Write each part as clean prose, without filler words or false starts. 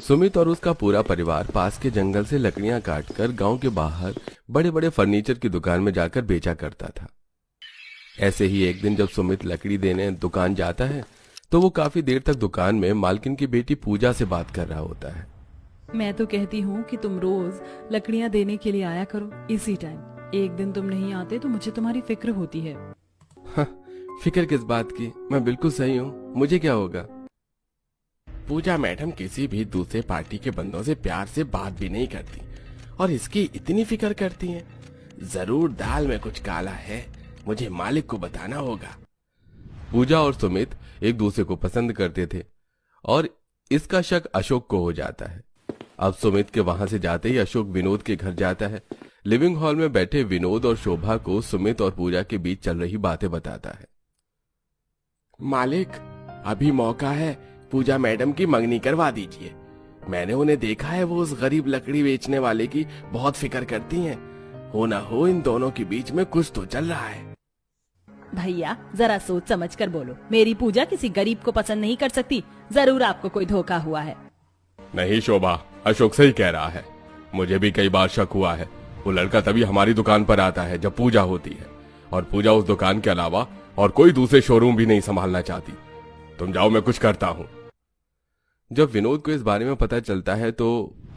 सुमित और उसका पूरा परिवार पास के जंगल से लकड़ियां काटकर गांव के बाहर बड़े बड़े फर्नीचर की दुकान में जाकर बेचा करता था। ऐसे ही एक दिन जब सुमित लकड़ी देने दुकान जाता है तो वो काफी देर तक दुकान में मालकिन की बेटी पूजा से बात कर रहा होता है। मैं तो कहती हूँ कि तुम रोज लकड़ियाँ देने के लिए आया करो इसी टाइम। एक दिन तुम नहीं आते तो मुझे तुम्हारी फिक्र होती है। हाँ, फिक्र किस बात की, मैं बिल्कुल सही हूँ, मुझे क्या होगा। पूजा मैडम किसी भी दूसरे पार्टी के बंदों से प्यार से बात भी नहीं करती और इसकी इतनी फिक्र करती हैं। जरूर दाल में कुछ काला है, मुझे मालिक को बताना होगा। पूजा और सुमित एक दूसरे को पसंद करते थे और इसका शक अशोक को हो जाता है। अब सुमित के वहां से जाते ही अशोक विनोद के घर जाता है। लिविंग हॉल में बैठे विनोद और शोभा को सुमित और पूजा के बीच चल रही बातें बताता है। मालिक, अभी मौका है, पूजा मैडम की मंगनी करवा दीजिए। मैंने उन्हें देखा है, वो उस गरीब लकड़ी बेचने वाले की बहुत फिक्र करती हैं। हो ना हो इन दोनों के बीच में कुछ तो चल रहा है। भैया जरा सोच समझ कर बोलो, मेरी पूजा किसी गरीब को पसंद नहीं कर सकती। जरूर आपको कोई धोखा हुआ है। नहीं शोभा, अशोक सही कह रहा है, मुझे भी कई बार शक हुआ है। वो लड़का तभी हमारी दुकान पर आता है जब पूजा होती है और पूजा उस दुकान के अलावा और कोई दूसरे शोरूम भी नहीं संभालना चाहती। तुम जाओ, मैं कुछ करता हूँ। जब विनोद को इस बारे में पता चलता है तो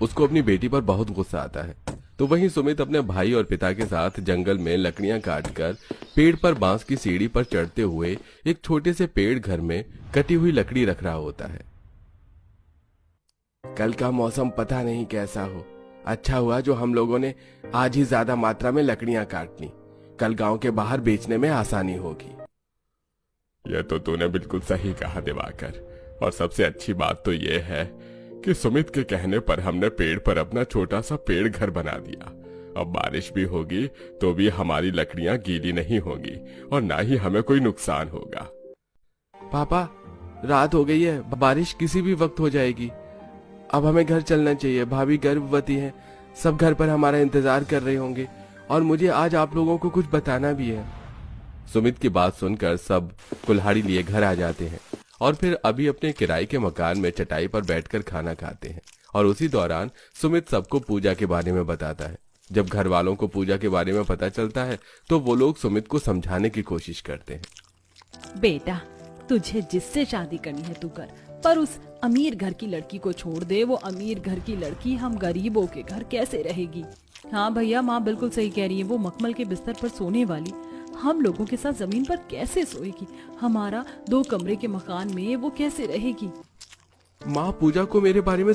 उसको अपनी बेटी पर बहुत गुस्सा आता है। तो वहीं सुमित अपने भाई और पिता के साथ जंगल में लकड़ियां काटकर पेड़ पर बांस की सीढ़ी पर चढ़ते हुए एक छोटे से पेड़ घर में कटी हुई लकड़ी रख रहा होता है। कल का मौसम पता नहीं कैसा हो, अच्छा हुआ जो हम लोगों ने आज ही ज्यादा मात्रा में लकड़ियां काट ली। कल गांव के बाहर बेचने में आसानी होगी। यह तो तूने बिल्कुल सही कहा दिवाकर, और सबसे अच्छी बात तो यह है कि सुमित के कहने पर हमने पेड़ पर अपना छोटा सा पेड़ घर बना दिया। अब बारिश भी होगी तो भी हमारी लकड़ियां गीली नहीं होगी और ना ही हमें कोई नुकसान होगा। पापा, रात हो गई है, बारिश किसी भी वक्त हो जाएगी। अब हमें घर चलना चाहिए। भाभी गर्भवती है, सब घर पर हमारा इंतजार कर रहे होंगे और मुझे आज आप लोगों को कुछ बताना भी है। सुमित की बात सुनकर सब कुल्हाड़ी लिए घर आ जाते हैं और फिर अभी अपने किराए के मकान में चटाई पर बैठकर खाना खाते हैं। और उसी दौरान सुमित सबको पूजा के बारे में बताता है। जब घर वालों को पूजा के बारे में पता चलता है तो वो लोग सुमित को समझाने की कोशिश करते हैं। बेटा, तुझे जिससे शादी करनी है तू कर, पर उस अमीर घर की लड़की को छोड़ दे। वो अमीर घर की लड़की हम गरीबों के घर कैसे रहेगी। हाँ भैया, माँ बिल्कुल सही कह रही है। वो मखमल के बिस्तर पर सोने वाली हम लोगों के साथ जमीन पर कैसे सोएगी। हमारा 2 कमरे के मकान में वो कैसे रहेगी। माँ, पूजा को मेरे बारे में